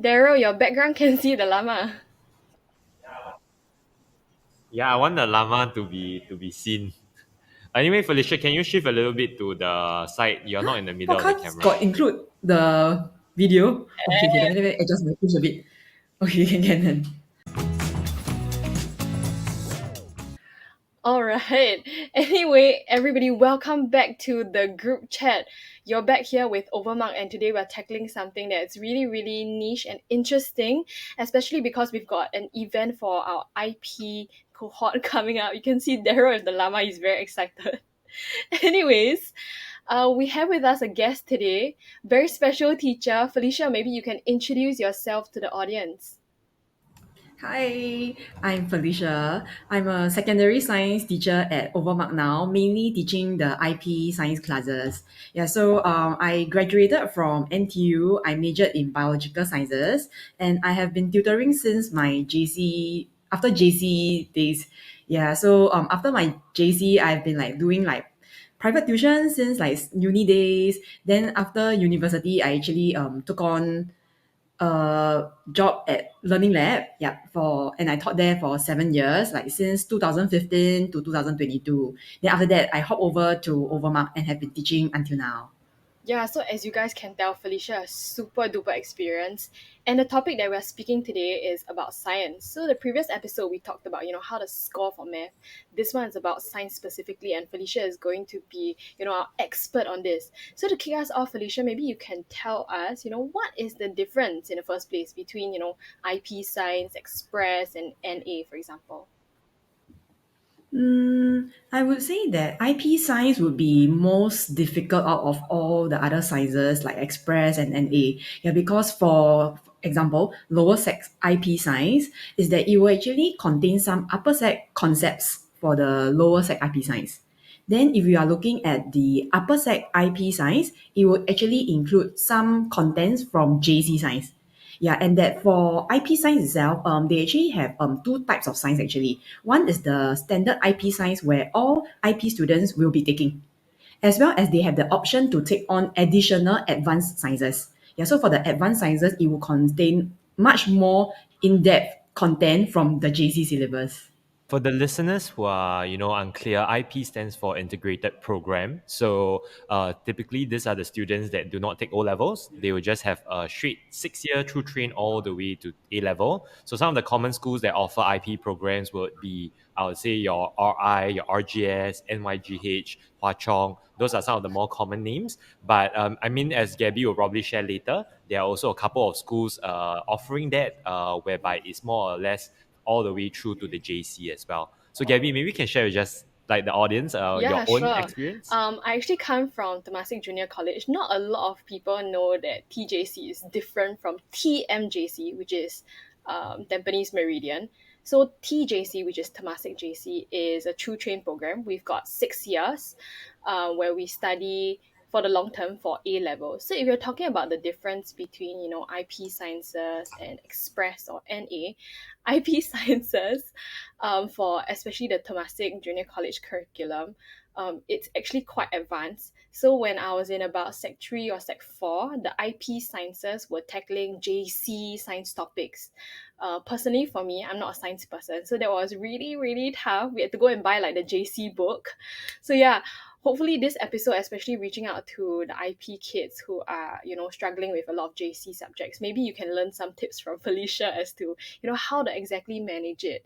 Daryl, your background can see the llama. Yeah, I want the llama to be seen. Anyway, Felicia, can you shift a little bit to the side? You're not in the middle of the Podcast camera. got include the video. Okay, let me adjust my push a bit. Okay, can. All right. Anyway, everybody, welcome back to the group chat. You're back here with Overmark, and today we're tackling something that's really, really niche and interesting, especially because we've got an event for our IP cohort coming up. You can see Daryl and the llama is very excited. Anyways, we have with us a guest today, very special teacher. Felicia, maybe you can introduce yourself to the audience. Hi, I'm Felicia. I'm a secondary science teacher at Overmark now, mainly teaching the IP science classes. Yeah, so I graduated from NTU. I majored in biological sciences, and I have been tutoring since my JC after JC days. Yeah, so after my JC, I've been like doing like private tuition since like uni days. Then after university, I actually took on job at Learning Lab. Yeah, and I taught there for 7 years, like since 2015 to 2022. Then after that, I hopped over to Overmark and have been teaching until now. Yeah, so as you guys can tell, Felicia has super duper experience. And the topic that we're speaking today is about science. So the previous episode we talked about, how to score for math. This one is about science specifically, and Felicia is going to be, our expert on this. So to kick us off, Felicia, maybe you can tell us, what is the difference in the first place between, IP science, express, and NA, for example? I would say that IP science would be most difficult out of all the other sciences like Express and NA. Yeah, because for example, lower sec IP science is that it will actually contain some upper sec concepts for the lower sec IP science. Then if you are looking at the upper sec IP science, it would actually include some contents from JC science. Yeah, and that for IP science itself, they actually have two types of science actually. One is the standard IP science where all IP students will be taking, as well as they have the option to take on additional advanced sciences. Yeah, so for the advanced sciences, it will contain much more in-depth content from the JC syllabus. For the listeners who are, unclear, IP stands for Integrated Program. So typically, these are the students that do not take O levels. They will just have a straight 6 year through train all the way to A level. So some of the common schools that offer IP programs would be, I would say, your RI, your RGS, NYGH, Hwa Chong. Those are some of the more common names. But I mean, as Gabby will probably share later, there are also a couple of schools offering that, whereby it's more or less all the way through to the JC as well. So Gabby, maybe you can share with just like the audience your Yeah, own sure. experience. I actually come from Temasek Junior College. Not a lot of people know that TJC is different from TMJC, which is Tampines Meridian. So TJC, which is Temasek JC, is a true train program. We've got 6 years where we study for the long term for A level. So if you're talking about the difference between, IP sciences and express or NA, IP sciences for especially the Temasek Junior College curriculum, it's actually quite advanced. So when I was in about Sec 3 or Sec 4, the IP sciences were tackling JC science topics. Personally, for me, I'm not a science person, so that was really, really tough. We had to go and buy like the JC book. So yeah, hopefully this episode, especially reaching out to the IP kids who are, struggling with a lot of JC subjects, maybe you can learn some tips from Felicia as to, how to exactly manage it.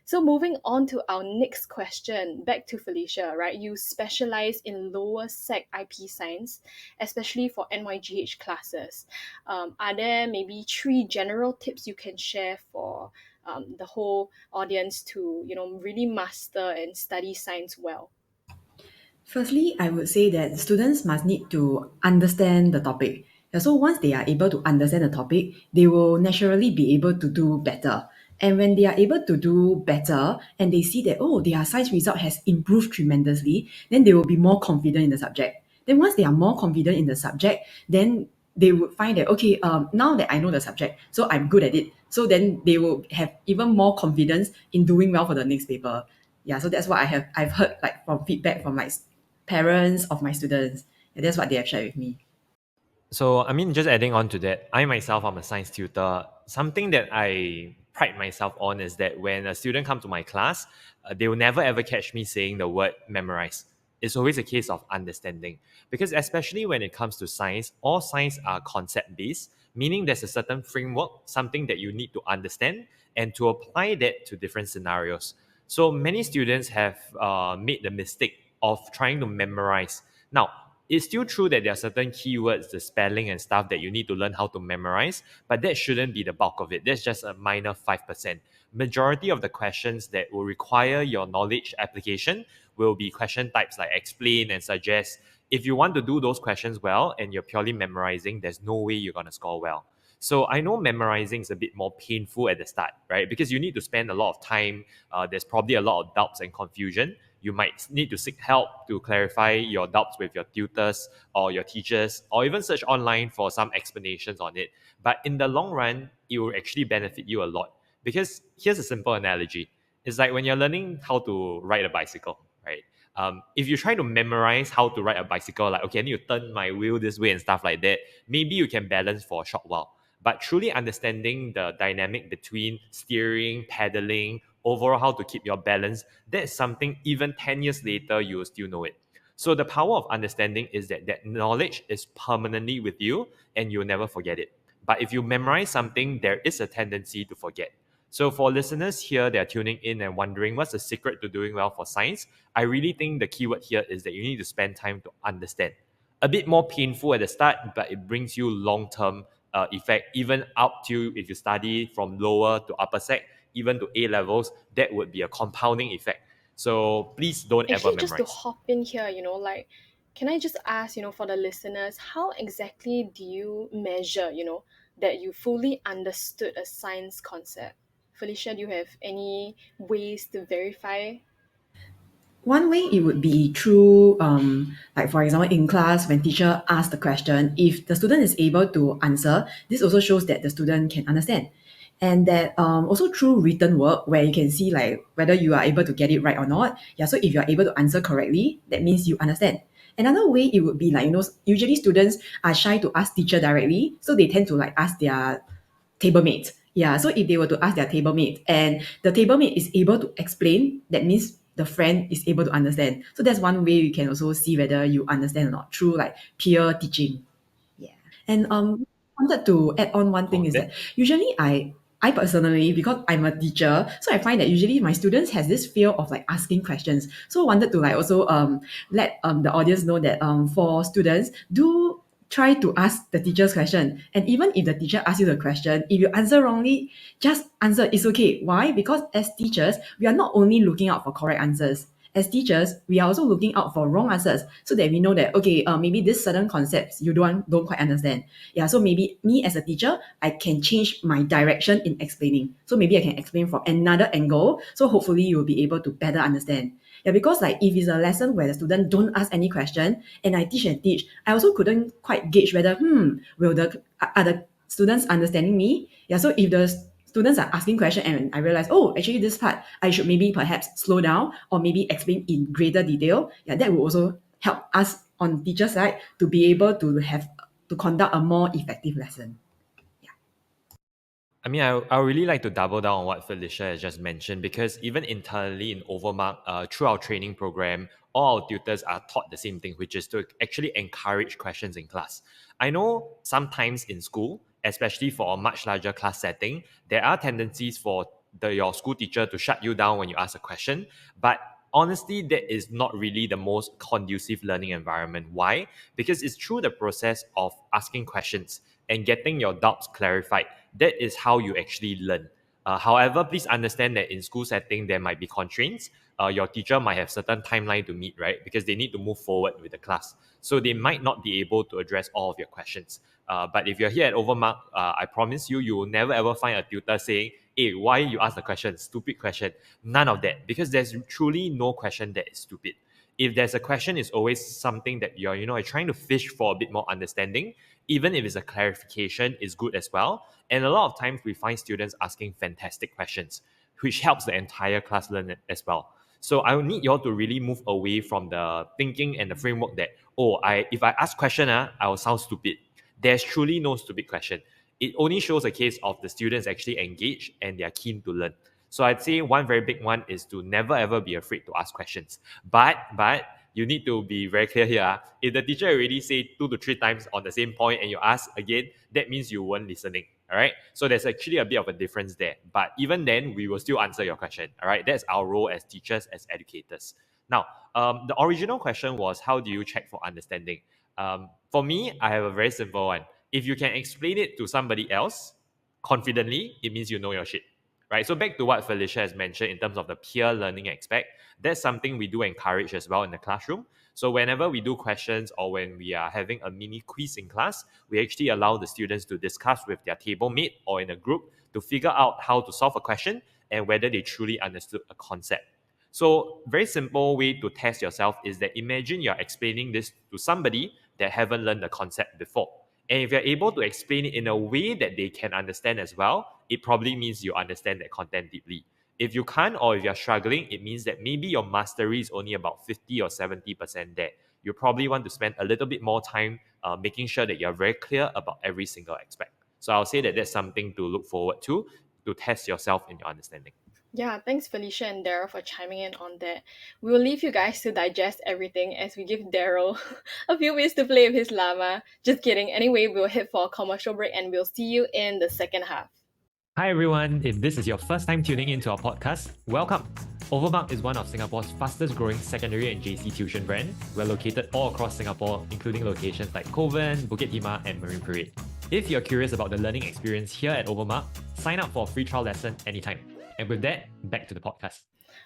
So moving on to our next question, back to Felicia, right? You specialize in lower sec IP science, especially for NYGH classes. Are there maybe three general tips you can share for the whole audience to, really master and study science well? Firstly, I would say that students must need to understand the topic. Yeah, so once they are able to understand the topic, they will naturally be able to do better. And when they are able to do better and they see that, oh, their science result has improved tremendously, then they will be more confident in the subject. Then once they are more confident in the subject, then they would find that, okay, now that I know the subject, so I'm good at it. So then they will have even more confidence in doing well for the next paper. Yeah, so that's what I've heard like from feedback from like parents of my students. And that's what they have shared with me. So, I mean, just adding on to that, I myself am a science tutor. Something that I pride myself on is that when a student comes to my class, they will never ever catch me saying the word memorize. It's always a case of understanding. Because, especially when it comes to science, all science are concept based, meaning there's a certain framework, something that you need to understand and to apply that to different scenarios. So, many students have made the mistake of trying to memorize. Now, it's still true that there are certain keywords, the spelling and stuff that you need to learn how to memorize, but that shouldn't be the bulk of it. That's just a minor 5%. Majority of the questions that will require your knowledge application will be question types like explain and suggest. If you want to do those questions well and you're purely memorizing, there's no way you're going to score well. So I know memorizing is a bit more painful at the start, right? Because you need to spend a lot of time. There's probably a lot of doubts and confusion. You might need to seek help to clarify your doubts with your tutors or your teachers, or even search online for some explanations on it. But in the long run, it will actually benefit you a lot. Because here's a simple analogy: it's like when you're learning how to ride a bicycle, right? If you try to memorize how to ride a bicycle, like, okay, I need to turn my wheel this way and stuff like that, maybe you can balance for a short while. But truly understanding the dynamic between steering, pedaling, overall how to keep your balance, that's something even 10 years later, you will still know it. So the power of understanding is that that knowledge is permanently with you and you'll never forget it. But if you memorize something, there is a tendency to forget. So for listeners here that are tuning in and wondering what's the secret to doing well for science, I really think the keyword here is that you need to spend time to understand. A bit more painful at the start, but it brings you long-term effect, even up to if you study from lower to upper sec, even to A levels, that would be a compounding effect. So please don't ever Actually, just to memorize. hop in here, like, can I just ask, for the listeners, how exactly do you measure, that you fully understood a science concept? Felicia, do you have any ways to verify? One way it would be through, like for example, in class when teacher asks the question, if the student is able to answer, this also shows that the student can understand. And that also through written work where you can see like whether you are able to get it right or not. Yeah, so if you are able to answer correctly, that means you understand. Another way it would be like, usually students are shy to ask teacher directly, so they tend to like ask their table mate. Yeah, so if they were to ask their table mate and the table mate is able to explain, that means the friend is able to understand. So that's one way you can also see whether you understand or not through like peer teaching. Yeah. And wanted to add on one thing Oh, is that that usually I personally, because I'm a teacher, so I find that usually my students has this fear of like asking questions. So wanted to like also let the audience know that for students, do try to ask the teacher's question. And even if the teacher asks you the question, if you answer wrongly, just answer. It's okay. Why? Because as teachers, we are not only looking out for correct answers. As teachers, we are also looking out for wrong answers so that we know that okay, maybe this certain concepts you don't quite understand. Yeah, so maybe me as a teacher, I can change my direction in explaining. So maybe I can explain from another angle. So hopefully you will be able to better understand. Yeah, because like if it's a lesson where the student don't ask any question and I teach and teach, I also couldn't quite gauge whether will the are the students understanding me? Yeah, so if the students are asking question and I realize, oh, actually this part I should maybe perhaps slow down or maybe explain in greater detail. Yeah, that will also help us on teacher side to be able to conduct a more effective lesson. I mean, I would really like to double down on what Felicia has just mentioned because even internally in Overmark, through our training program, all our tutors are taught the same thing, which is to actually encourage questions in class. I know sometimes in school, especially for a much larger class setting, there are tendencies for your school teacher to shut you down when you ask a question. But honestly, that is not really the most conducive learning environment. Why? Because it's through the process of asking questions and getting your doubts clarified that is how you actually learn. However, please understand that in school setting there might be constraints. Your teacher might have certain timeline to meet, right? Because they need to move forward with the class, so they might not be able to address all of your questions. But if you're here at Overmark, I promise you, you will never ever find a tutor saying, "Hey, why you ask the question? Stupid question." None of that, because there's truly no question that is stupid. If there's a question, it's always something that you're trying to fish for a bit more understanding. Even if it's a clarification, is good as well. And a lot of times we find students asking fantastic questions, which helps the entire class learn it as well. So I will need you all to really move away from the thinking and the framework that, oh, I if I ask question, I will sound stupid. there's truly no stupid question. It only shows a case of the students actually engaged and they are keen to learn. So I'd say one very big one is to never ever be afraid to ask questions. But you need to be very clear here. If the teacher already say 2 to 3 times on the same point and you ask again, that means you weren't listening. All right. So there's actually a bit of a difference there. But even then, we will still answer your question. All right. That's our role as teachers, as educators. Now, the original question was, how do you check for understanding? For me, I have a very simple one. If you can explain it to somebody else confidently, it means you know your shit. Right. So back to what Felicia has mentioned in terms of the peer learning aspect, that's something we do encourage as well in the classroom. So whenever we do questions or when we are having a mini quiz in class, we actually allow the students to discuss with their table mate or in a group to figure out how to solve a question and whether they truly understood a concept. So very simple way to test yourself is that imagine you're explaining this to somebody that haven't learned the concept before. And if you're able to explain it in a way that they can understand as well, it probably means you understand that content deeply. If you can't or if you're struggling, it means that maybe your mastery is only about 50 or 70% there. You probably want to spend a little bit more time making sure that you're very clear about every single aspect. So I'll say that that's something to look forward to test yourself in your understanding. Yeah, thanks Felicia and Daryl for chiming in on that. We will leave you guys to digest everything as we give Daryl a few ways to play with his llama. Just kidding. Anyway, we'll hit for a commercial break and we'll see you in the second half. Hi everyone, if this is your first time tuning into our podcast, welcome. OVERMUGGED is one of Singapore's fastest growing secondary and JC tuition brand. We're located all across Singapore, including locations like Kovan, Bukit Timah, and Marine Parade. If you're curious about the learning experience here at OVERMUGGED, sign up for a free trial lesson anytime. And with that, back to the podcast.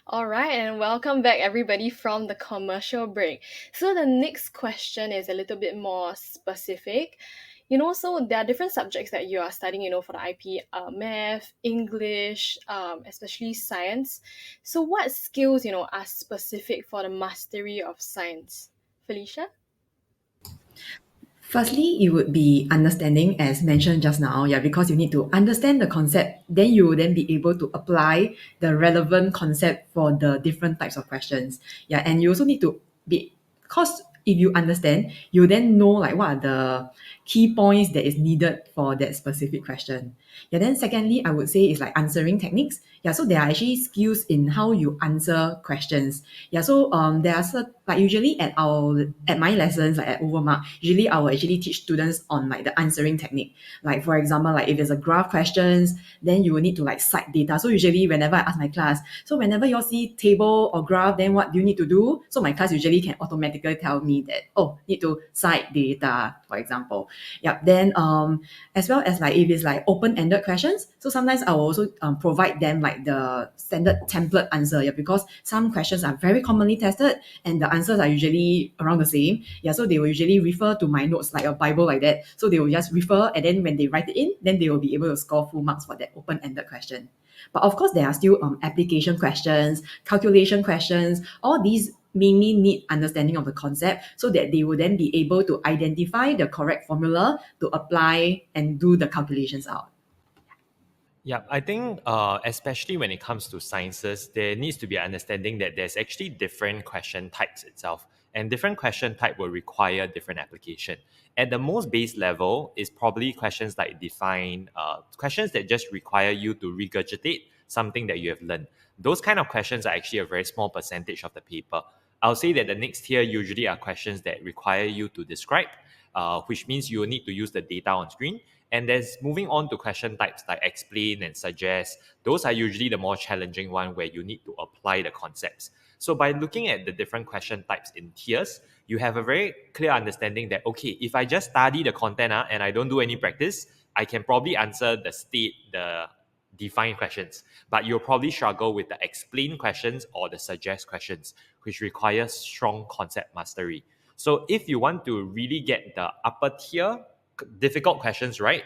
All right, and welcome back, everybody, from the commercial break. So, the next question is a little bit more specific. So there are different subjects that you are studying, for the IP, math, English, especially science. So, what skills, are specific for the mastery of science? Felicia? Firstly, it would be understanding, as mentioned just now, yeah, because you need to understand the concept, then you will then be able to apply the relevant concept for the different types of questions. Yeah, and you also need to be, because if you understand, you then know like what are the key points that is needed for that specific question. Yeah, then secondly, I would say is like answering techniques. Yeah, so there are actually skills in how you answer questions. Yeah, so there are like usually at my lessons like at Overmark, usually I will actually teach students on like the answering technique. Like for example, like if there's a graph questions, then you will need to like cite data. So usually whenever I ask my class, so whenever you all see table or graph, then what do you need to do? So my class usually can automatically tell me that, oh, need to cite data, for example. Yeah, then as well as like if it's like open-ended questions, so sometimes I will also provide them like the standard template answer, yeah, because some questions are very commonly tested and the answers are usually around the same. Yeah, so they will usually refer to my notes like a Bible like that. So they will just refer and then when they write it in, then they will be able to score full marks for that open-ended question. But of course, there are still application questions, calculation questions. All these mainly need understanding of the concept so that they will then be able to identify the correct formula to apply and do the calculations out. Yeah, I think especially when it comes to sciences, there needs to be an understanding that there's actually different question types itself. And different question type will require different application. At the most base level is probably questions like define, questions that just require you to regurgitate something that you have learned. Those kind of questions are actually a very small percentage of the paper. I'll say that the next tier usually are questions that require you to describe, which means you will need to use the data on screen. And there's moving on to question types like explain and suggest. Those are usually the more challenging one where you need to apply the concepts. So by looking at the different question types in tiers, you have a very clear understanding that, okay, if I just study the content and I don't do any practice, I can probably answer the define questions, but you'll probably struggle with the explain questions or the suggest questions, which require strong concept mastery. So if you want to really get the upper tier difficult questions right,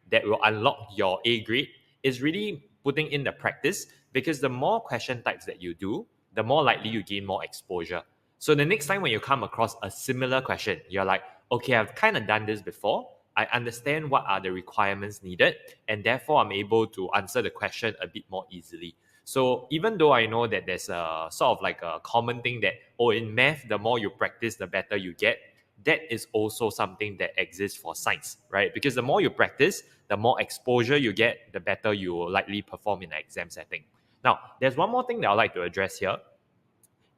that will unlock your A grade, is really putting in the practice, because the more question types that you do, the more likely you gain more exposure. So the next time when you come across a similar question, you're like, okay, I've kind of done this before. I understand what are the requirements needed, and therefore I'm able to answer the question a bit more easily. So even though I know that there's a sort of like a common thing that, oh, in math, the more you practice, the better you get, that is also something that exists for science, right? Because the more you practice, the more exposure you get, the better you will likely perform in an exam setting. Now, there's one more thing that I'd like to address here.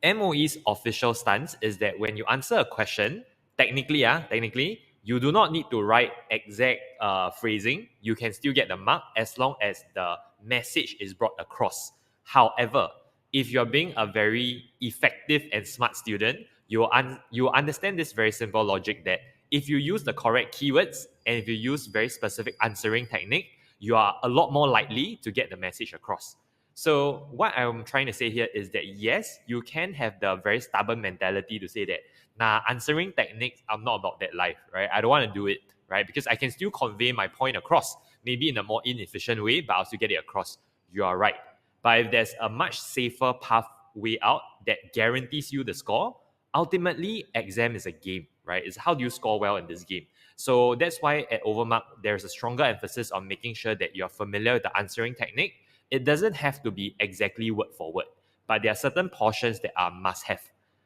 MOE's official stance is that when you answer a question, technically, you do not need to write exact phrasing. You can still get the mark as long as the message is brought across. However, if you're being a very effective and smart student, you understand this very simple logic that if you use the correct keywords and if you use very specific answering technique, you are a lot more likely to get the message across. So what I'm trying to say here is that yes, you can have the very stubborn mentality to say that, nah, answering techniques, I'm not about that life, right? I don't want to do it, right? Because I can still convey my point across, maybe in a more inefficient way, but I'll still get it across. You are right. But if there's a much safer pathway out that guarantees you the score, ultimately, exam is a game, right? It's how do you score well in this game. So that's why at Overmark, there's a stronger emphasis on making sure that you're familiar with the answering technique. It doesn't have to be exactly word for word, but there are certain portions that are must have.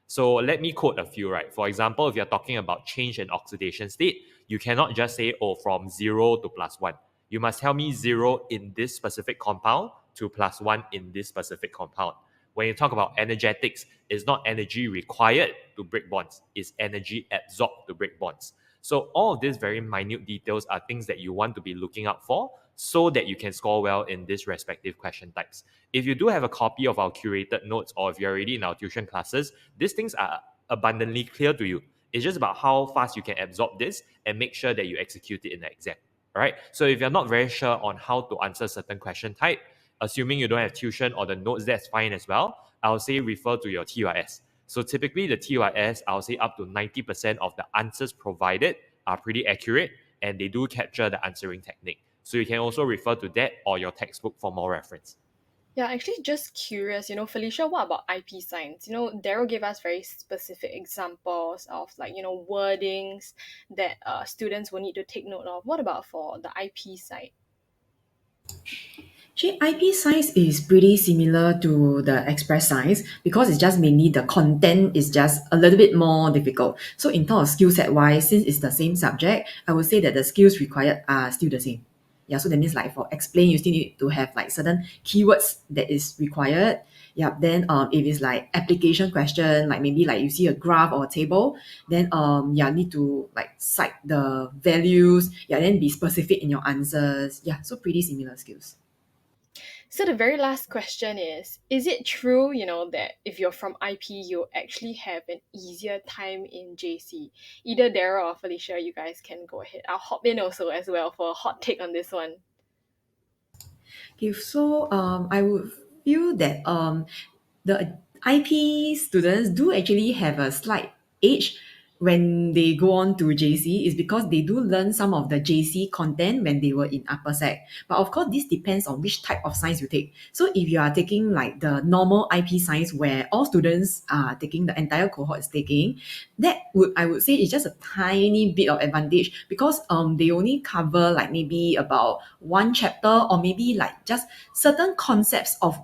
So let me quote a few, right? For example, if you're talking about change in oxidation state, you cannot just say, oh, from 0 to +1. You must tell me 0 in this specific compound to +1 in this specific compound. When you talk about energetics, it's not energy required to break bonds, it's energy absorbed to break bonds. So all of these very minute details are things that you want to be looking out for so that you can score well in these respective question types. If you do have a copy of our curated notes or if you're already in our tuition classes, these things are abundantly clear to you. It's just about how fast you can absorb this and make sure that you execute it in the exam. All right. So if you're not very sure on how to answer certain question type, assuming you don't have tuition or the notes, that's fine as well. I'll say refer to your TYS. So typically the TYS, I'll say up to 90% of the answers provided are pretty accurate and they do capture the answering technique. So you can also refer to that or your textbook for more reference. Yeah, actually, just curious, Felicia, what about IP science? Daryl gave us very specific examples of wordings that students will need to take note of. What about for the IP side? Actually, IP science is pretty similar to the express science because it's just mainly the content is just a little bit more difficult. So in terms of skill set wise, since it's the same subject, I would say that the skills required are still the same. Yeah, so that means like for explain, you still need to have like certain keywords that is required. Yeah, then if it's like application question, like maybe like you see a graph or a table, then yeah, need to like cite the values, yeah, then be specific in your answers. Yeah, so pretty similar skills. So the very last question is it true, that if you're from IP, you actually have an easier time in JC? Either Daryl or Felicia, you guys can go ahead. I'll hop in also as well for a hot take on this one. Okay, so I would feel that the IP students do actually have a slight edge when they go on to JC is because they do learn some of the JC content when they were in upper sec. But of course, this depends on which type of science you take. So if you are taking like the normal IP science where all students are taking, the entire cohort is taking, that would I would say is just a tiny bit of advantage because they only cover like maybe about one chapter or maybe like just certain concepts of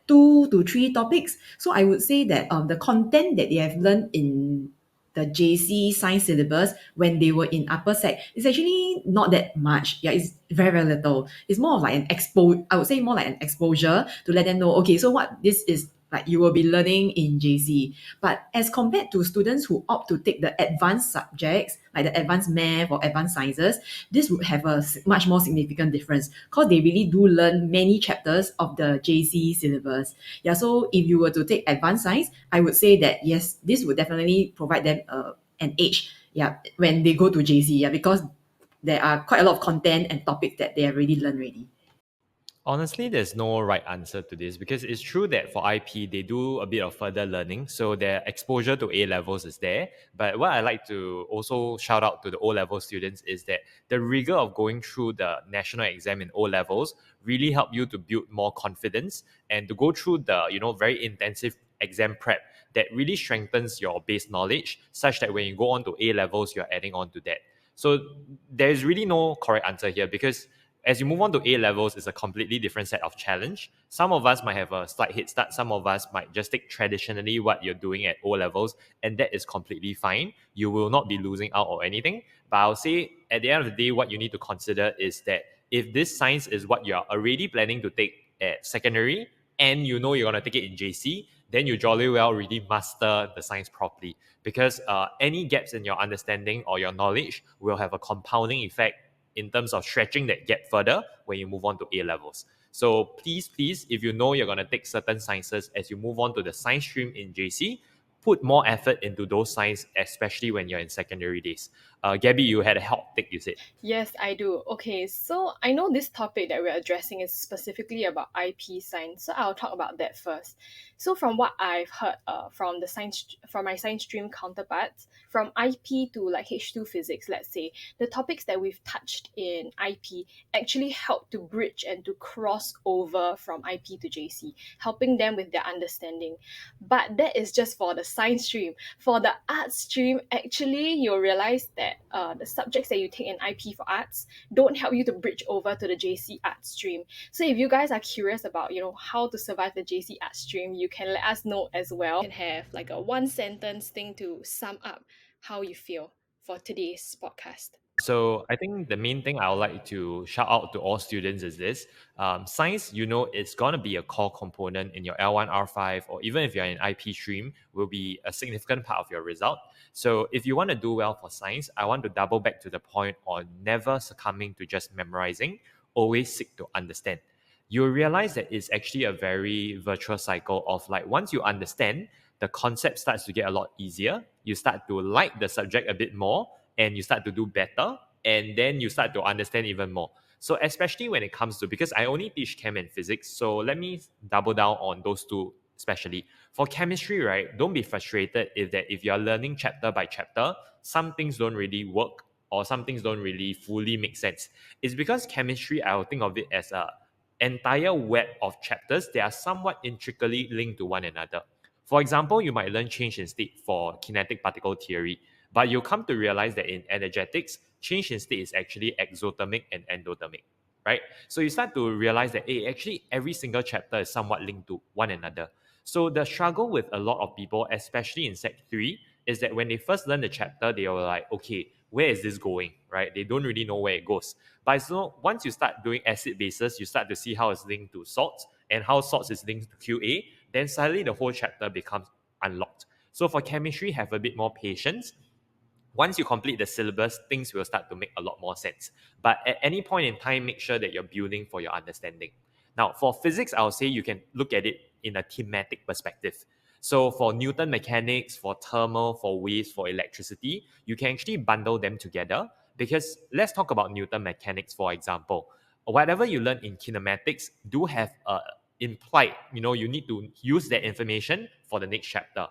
2 to 3 topics. So I would say that the content that they have learned in the JC science syllabus when they were in upper sec is actually not that much. Yeah, it's very, very little. It's more of like an I would say more like an exposure to let them know, okay, so what this is like you will be learning in JC. But as compared to students who opt to take the advanced subjects, like the advanced math or advanced sciences, this would have a much more significant difference because they really do learn many chapters of the JC syllabus. Yeah, so if you were to take advanced science, I would say that yes, this would definitely provide them an edge. Yeah, when they go to JC. Yeah, because there are quite a lot of content and topics that they have already learned already. Honestly, there's no right answer to this because it's true that for IP, they do a bit of further learning. So their exposure to A levels is there. But what I like to also shout out to the O level students is that the rigor of going through the national exam in O levels really help you to build more confidence and to go through the, very intensive exam prep that really strengthens your base knowledge such that when you go on to A levels, you're adding on to that. So there's really no correct answer here because as you move on to A levels, it's a completely different set of challenge. Some of us might have a slight head start. Some of us might just take traditionally what you're doing at O levels, and that is completely fine. You will not be losing out or anything. But I'll say at the end of the day, what you need to consider is that if this science is what you're already planning to take at secondary, and you know you're going to take it in JC, then you jolly well really master the science properly. Because any gaps in your understanding or your knowledge will have a compounding effect in terms of stretching that gap further when you move on to A levels. So please, if you know you're going to take certain sciences as you move on to the science stream in JC, put more effort into those science, especially when you're in secondary days. Gabby, you had a hot take, you said. Yes, I do. Okay, so I know this topic that we're addressing is specifically about IP science, so I'll talk about that first. So from what I've heard from my science stream counterparts, from IP to like H2 physics, let's say, the topics that we've touched in IP actually help to bridge and to cross over from IP to JC, helping them with their understanding. But that is just for the science stream. For the arts stream, actually, you'll realize that the subjects that you take in IP for arts don't help you to bridge over to the JC art stream. So if you guys are curious about, how to survive the JC art stream, you can let us know as well. You can have like a one sentence thing to sum up how you feel for today's podcast. So I think the main thing I would like to shout out to all students is this. Science, it's going to be a core component in your L1, R5, or even if you're in IP stream, will be a significant part of your result. So if you want to do well for science, I want to double back to the point on never succumbing to just memorizing, always seek to understand. You'll realize that it's actually a very virtuous cycle of like once you understand, the concept starts to get a lot easier. You start to like the subject a bit more, and you start to do better, and then you start to understand even more. So especially when it comes to, because I only teach chem and physics, so let me double down on those two especially. For chemistry, right, don't be frustrated if you're learning chapter by chapter, some things don't really work or some things don't really fully make sense. It's because chemistry, I will think of it as a entire web of chapters that are somewhat intricately linked to one another. For example, you might learn change in state for kinetic particle theory, but you'll come to realize that in energetics, change in state is actually exothermic and endothermic, right? So you start to realize that actually every single chapter is somewhat linked to one another. So the struggle with a lot of people, especially in Sec 3, is that when they first learn the chapter, they were like, okay, where is this going, right? They don't really know where it goes. But so once you start doing acid bases, you start to see how it's linked to salts and how salts is linked to QA, then suddenly the whole chapter becomes unlocked. So for chemistry, have a bit more patience. Once you complete the syllabus, things will start to make a lot more sense. But at any point in time, make sure that you're building for your understanding. Now, for physics, I'll say you can look at it in a thematic perspective. So for Newton mechanics, for thermal, for waves, for electricity, you can actually bundle them together because let's talk about Newton mechanics, for example. Whatever you learn in kinematics do have implied, you need to use that information for the next chapter.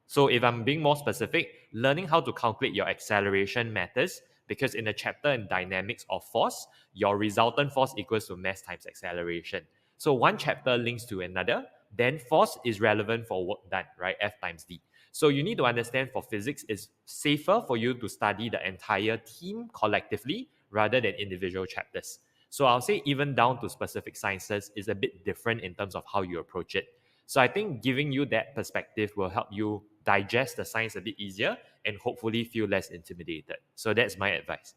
So if I'm being more specific, learning how to calculate your acceleration matters because in the chapter in dynamics of force, your resultant force equals to mass times acceleration. So one chapter links to another, then force is relevant for work done, right? F times D. So you need to understand for physics, it's safer for you to study the entire team collectively rather than individual chapters. So I'll say even down to specific sciences is a bit different in terms of how you approach it. So I think giving you that perspective will help you digest the science a bit easier and hopefully feel less intimidated. So that's my advice.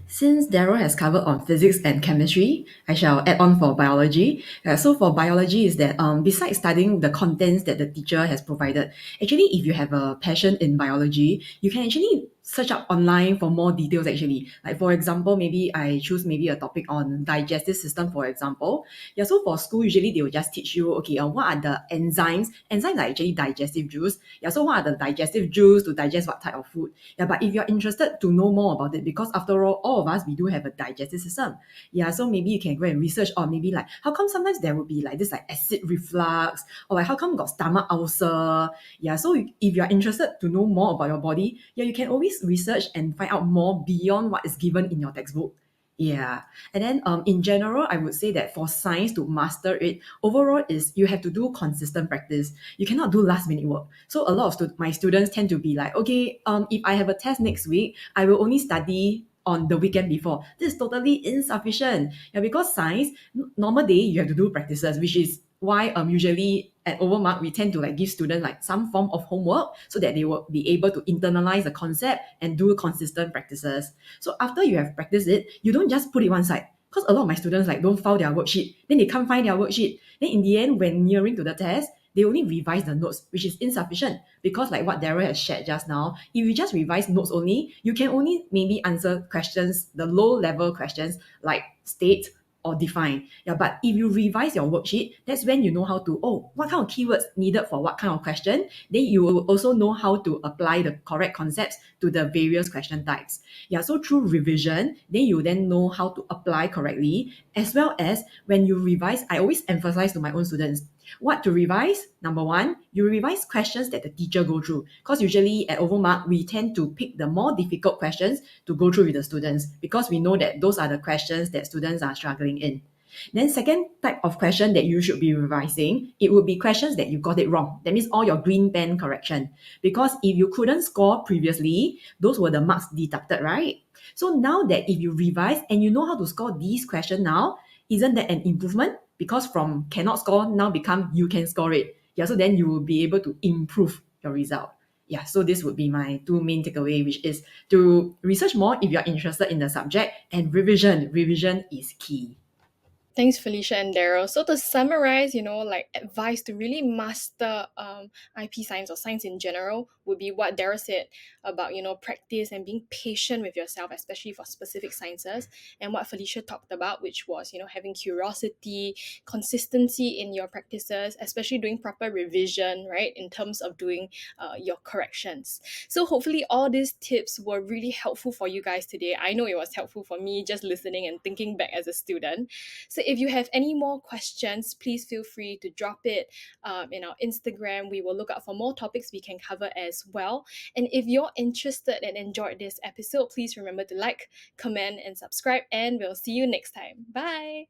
Since Daryl has covered on physics and chemistry, I shall add on for biology. So for biology is that besides studying the contents that the teacher has provided, actually if you have a passion in biology, you can actually search up online for more details actually. Like for example, maybe I choose maybe a topic on digestive system, for example. Yeah, so for school, usually they will just teach you, okay, what are the enzymes? Enzymes are actually digestive juice. Yeah, so what are the digestive juice to digest what type of food? Yeah, but if you're interested to know more about it, because after all of us, we do have a digestive system. Yeah, so maybe you can go and research, or maybe like, how come sometimes there will be like this like acid reflux, or like how come got stomach ulcer? Yeah, so if you're interested to know more about your body, yeah, you can always research and find out more beyond what is given in your textbook. Yeah. And then in general, I would say that for science to master it, overall is you have to do consistent practice. You cannot do last minute work. So a lot of my students tend to be like, okay, if I have a test next week, I will only study on the weekend before. This is totally insufficient. Yeah, because science, normal day you have to do practices, which is why usually at Overmark we tend to like give students like some form of homework so that they will be able to internalize the concept and do consistent practices. So after you have practiced it, you don't just put it one side. Because a lot of my students like don't file their worksheet, then they can't find their worksheet. Then in the end, when nearing to the test, they only revise the notes, which is insufficient because like what Daryl has shared just now, if you just revise notes only, you can only maybe answer questions, the low level questions like state or define. Yeah, but if you revise your worksheet, that's when you know how to, oh, what kind of keywords needed for what kind of question. Then you will also know how to apply the correct concepts to the various question types. Yeah, so through revision, then you then know how to apply correctly, as well as when you revise, I always emphasize to my own students, what to revise? Number one, you revise questions that the teacher go through. Because usually at Overmark, we tend to pick the more difficult questions to go through with the students because we know that those are the questions that students are struggling in. Then second type of question that you should be revising, it would be questions that you got it wrong. That means all your green pen correction. Because if you couldn't score previously, those were the marks deducted, right? So now that if you revise and you know how to score these questions now, isn't that an improvement? Because from cannot score now become you can score it. Yeah, so then you will be able to improve your result. Yeah, so this would be my two main takeaway, which is to research more if you're interested in the subject, and revision. Revision is key. Thanks, Felicia and Daryl. So to summarize, like advice to really master IP science or science in general would be what Daryl said about, practice and being patient with yourself, especially for specific sciences. And what Felicia talked about, which was, having curiosity, consistency in your practices, especially doing proper revision, right, in terms of doing your corrections. So hopefully all these tips were really helpful for you guys today. I know it was helpful for me just listening and thinking back as a student. So if you have any more questions, please feel free to drop it in our Instagram. We will look out for more topics we can cover as well. And if you're interested and enjoyed this episode, please remember to like, comment, and subscribe. And we'll see you next time. Bye.